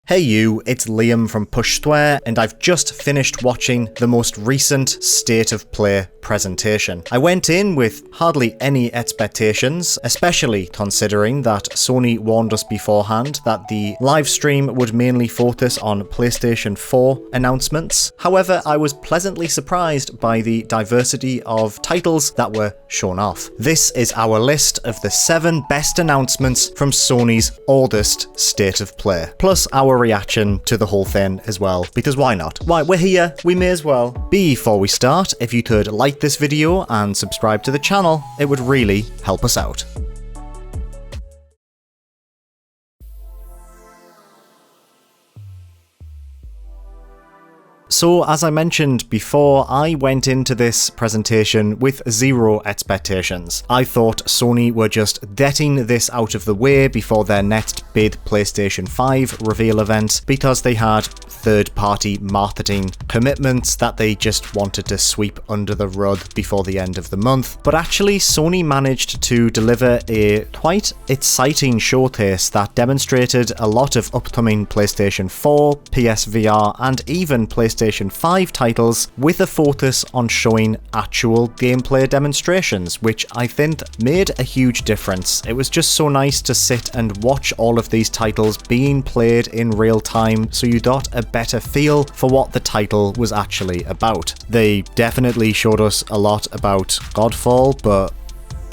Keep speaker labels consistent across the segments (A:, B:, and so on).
A: Hey you, it's Liam from PushSquare, and I've just finished watching the most recent State of Play presentation. I went in with hardly any expectations, especially considering that Sony warned us beforehand that the live stream would mainly focus on PlayStation 4 announcements. However, I was pleasantly surprised by the diversity of titles that were shown off. This is our list of the 7 best announcements from Sony's oldest State of Play, plus our reaction to the whole thing as well, because why not? Why, we're here, we may as well. Before we start, if you could like this video and subscribe to the channel, it would really help us out. So, as I mentioned before, I went into this presentation with zero expectations. I thought Sony were just getting this out of the way before their next big PlayStation 5 reveal event, because they had third-party marketing commitments that they just wanted to sweep under the rug before the end of the month. But actually, Sony managed to deliver a quite exciting showcase that demonstrated a lot of upcoming PlayStation 4, PSVR, and even PlayStation 5 titles, with a focus on showing actual gameplay demonstrations, which I think made a huge difference. It was just so nice to sit and watch all of these titles being played in real time, so you got a better feel for what the title was actually about. They definitely showed us a lot about Godfall, but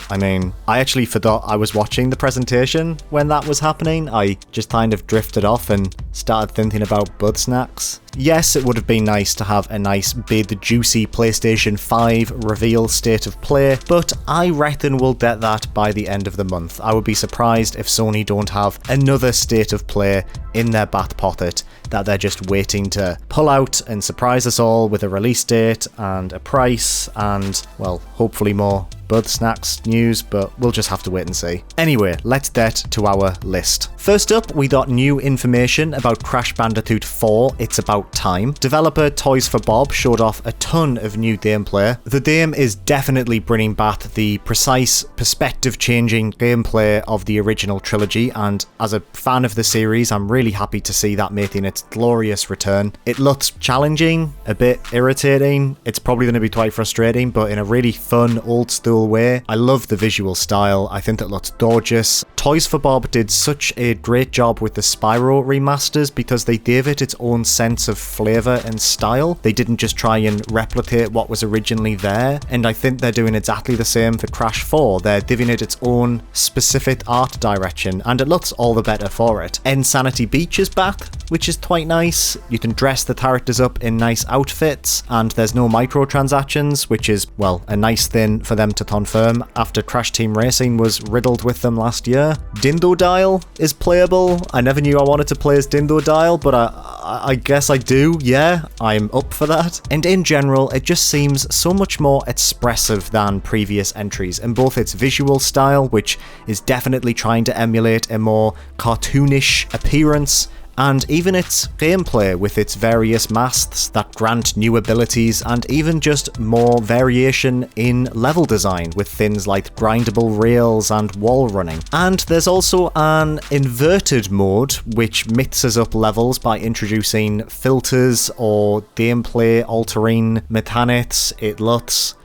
A: I mean, I actually forgot I was watching the presentation when that was happening. I just kind of drifted off and started thinking about BUGSNAX. Yes, it would have been nice to have a nice big juicy PlayStation 5 reveal State of Play, but I reckon we'll get that by the end of the month. I would be surprised if Sony don't have another State of Play in their back pocket that they're just waiting to pull out and surprise us all with a release date and a price and, well, hopefully more BUGSNAX news, but we'll just have to wait and see. Anyway, let's get to our list. First up, we got new information about Crash Bandicoot 4, It's About Time. Developer Toys for Bob showed off a ton of new gameplay. The game is definitely bringing back the precise, perspective-changing gameplay of the original trilogy, and as a fan of the series, I'm really happy to see that making its glorious return. It looks challenging, a bit irritating, it's probably going to be quite frustrating, but in a really fun, old-school way. I love the visual style, I think it looks gorgeous. Toys for Bob did such a great job with the Spyro remasters because they gave it its own sense of flavour and style. They didn't just try and replicate what was originally there, and I think they're doing exactly the same for Crash 4. They're giving it its own specific art direction, and it looks all the better for it. Insanity Beach is back, which is quite nice. You can dress the characters up in nice outfits, and there's no microtransactions, which is, well, a nice thing for them to confirm after Crash Team Racing was riddled with them last year. Dindodile is playable. I never knew I wanted to play as Dindodile, but I guess I do, yeah, I'm up for that. And in general, it just seems so much more expressive than previous entries in both its visual style, which is definitely trying to emulate a more cartoonish appearance, and even its gameplay with its various masks that grant new abilities, and even just more variation in level design with things like grindable rails and wall running. And there's also an inverted mode which mixes up levels by introducing filters or gameplay altering mechanics. It looks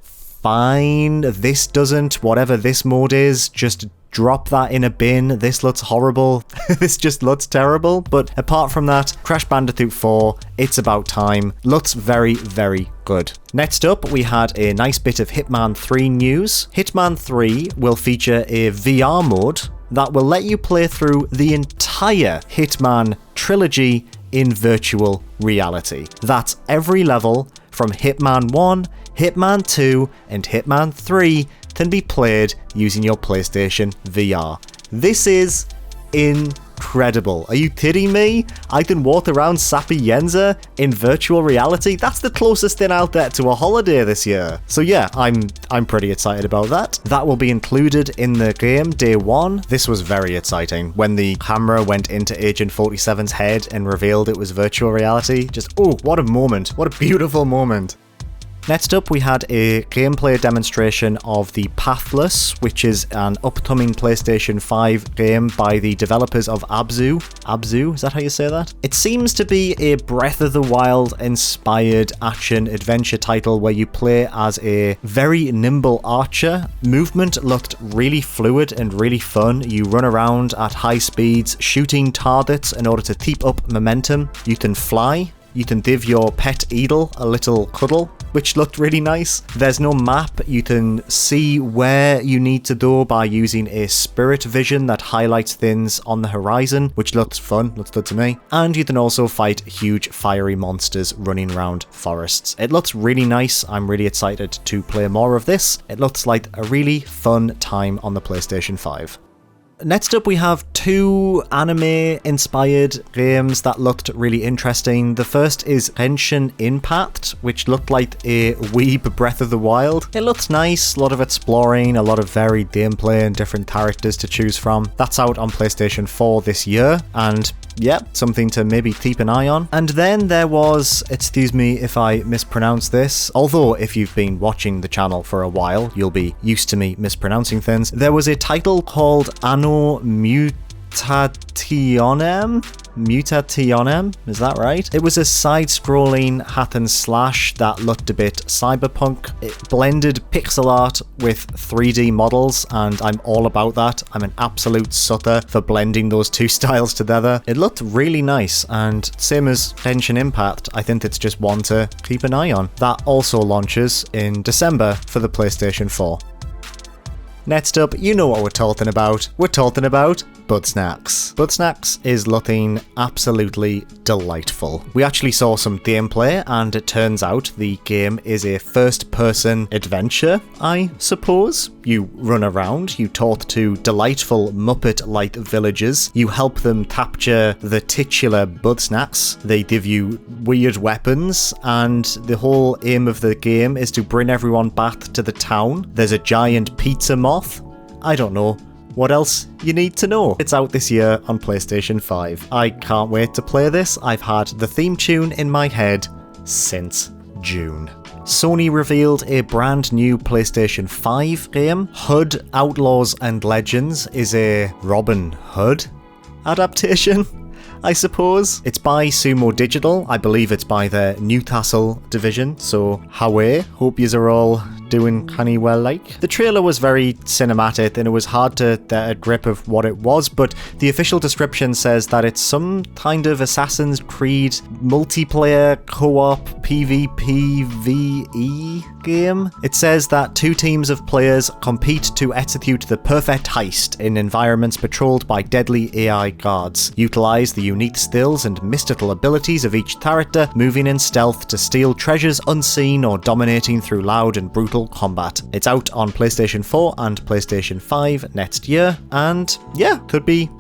A: fine. This doesn't. Whatever this mode is, just drop that in a bin. This looks horrible. This just looks terrible. But apart from that, Crash Bandicoot 4, It's About Time, looks very, very good. Next up, we had a nice bit of Hitman 3 news. Hitman 3 will feature a VR mode that will let you play through the entire Hitman trilogy in virtual reality. That's every level from Hitman 1, Hitman 2, and Hitman 3 can be played using your PlayStation VR. This is incredible. Are you kidding me? I can walk around Sapienza in virtual reality? That's the closest thing out there to a holiday this year. So yeah, I'm pretty excited about that. That will be included in the game day one. This was very exciting. When the camera went into Agent 47's head and revealed it was virtual reality, just, oh, what a moment. What a beautiful moment. Next up, we had a gameplay demonstration of the Pathless, which is an upcoming PlayStation 5 game by the developers of Abzu. Abzu, is that how you say that? It seems to be a Breath of the Wild inspired action-adventure title where you play as a very nimble archer. Movement looked really fluid and really fun. You run around at high speeds, shooting targets in order to keep up momentum. You can fly. You can give your pet Edel a little cuddle, which looked really nice. There's no map. You can see where you need to go by using a spirit vision that highlights things on the horizon, which looks fun, looks good to me. And you can also fight huge fiery monsters running around forests. It looks really nice. I'm really excited to play more of this. It looks like a really fun time on the PlayStation 5. Next up, we have two anime-inspired games that looked really interesting. The first is GENSHIN Impact, which looked like a weeb Breath of the Wild. It looks nice, a lot of exploring, a lot of varied gameplay and different characters to choose from. That's out on PlayStation 4 this year, and yeah, something to maybe keep an eye on. And then there was, excuse me if I mispronounce this, although if you've been watching the channel for a while, you'll be used to me mispronouncing things. There was a title called ANNO Mutationem, is that right? It was a side-scrolling hack and slash that looked a bit cyberpunk. It blended pixel art with 3D models, and I'm all about that. I'm an absolute sucker for blending those two styles together. It looked really nice, and same as GENSHIN Impact, I think it's just one to keep an eye on. That also launches in December for the PlayStation 4. Next up, you know what we're talking about. We're talking about BUGSNAX. BUGSNAX is looking absolutely delightful. We actually saw some gameplay, and it turns out the game is a first-person adventure, I suppose. You run around, you talk to delightful Muppet-like villagers, you help them capture the titular BUGSNAX, they give you weird weapons, and the whole aim of the game is to bring everyone back to the town. There's a giant pizza moth. I don't know what else you need to know. It's out this year on PlayStation 5. I can't wait to play this. I've had the theme tune in my head since June. Sony revealed a brand new PlayStation 5 game. HUD Outlaws and Legends is a Robin Hood adaptation, I suppose. It's by Sumo Digital. I believe it's by their Newcastle division. So, hope yous are all doing kinda well like. The trailer was very cinematic and it was hard to get a grip of what it was, but the official description says that it's some kind of Assassin's Creed multiplayer co-op PvPvE game. It says that two teams of players compete to execute the perfect heist in environments patrolled by deadly AI guards. Utilize the unique skills and mystical abilities of each character, moving in stealth to steal treasures unseen or dominating through loud and brutal combat. It's out on PlayStation 4 and PlayStation 5 next year, and yeah, could be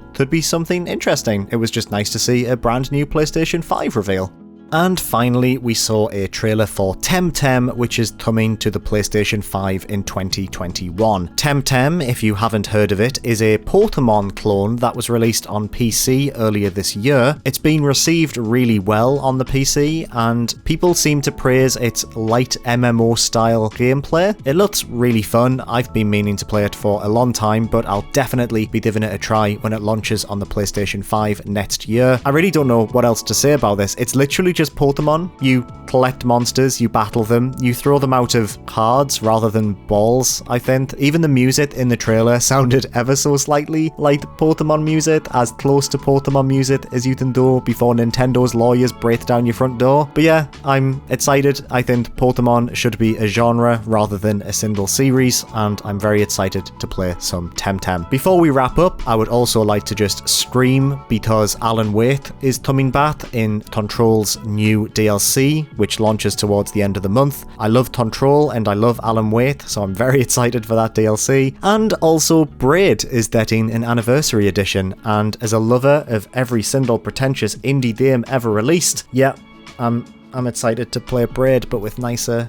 A: something interesting. It was just nice to see a brand new PlayStation 5 reveal. And finally, we saw a trailer for TEMTEM, which is coming to the PlayStation 5 in 2021. TEMTEM, if you haven't heard of it, is a Pokemon clone that was released on PC earlier this year. It's been received really well on the PC, and people seem to praise its light MMO-style gameplay. It looks really fun. I've been meaning to play it for a long time, but I'll definitely be giving it a try when it launches on the PlayStation 5 next year. I really don't know what else to say about this. It's literally just Pokemon. You collect monsters, you battle them, you throw them out of cards rather than balls, I think. Even the music in the trailer sounded ever so slightly like Pokemon music, as close to Pokemon music as you can do before Nintendo's lawyers break down your front door. But yeah, I'm excited. I think Pokemon should be a genre rather than a single series, and I'm very excited to play some TEMTEM. Before we wrap up, I would also like to just scream because Alan Wake is coming back in Control's new DLC, which launches towards the end of the month. I love Control and I love Alan Wake, so I'm very excited for that DLC. And also Braid is getting an anniversary edition, and as a lover of every single pretentious indie game ever released, yeah, I'm excited to play Braid, but with nicer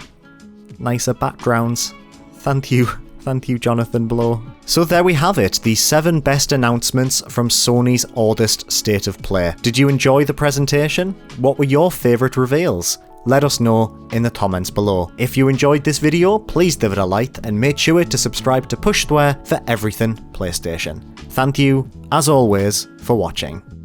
A: backgrounds. Thank you, Jonathan Blow. So there we have it, the 7 best announcements from Sony's August State of Play. Did you enjoy the presentation? What were your favourite reveals? let us know in the comments below. If you enjoyed this video, please give it a like and make sure to subscribe to Push Square for everything PlayStation. Thank you, as always, for watching.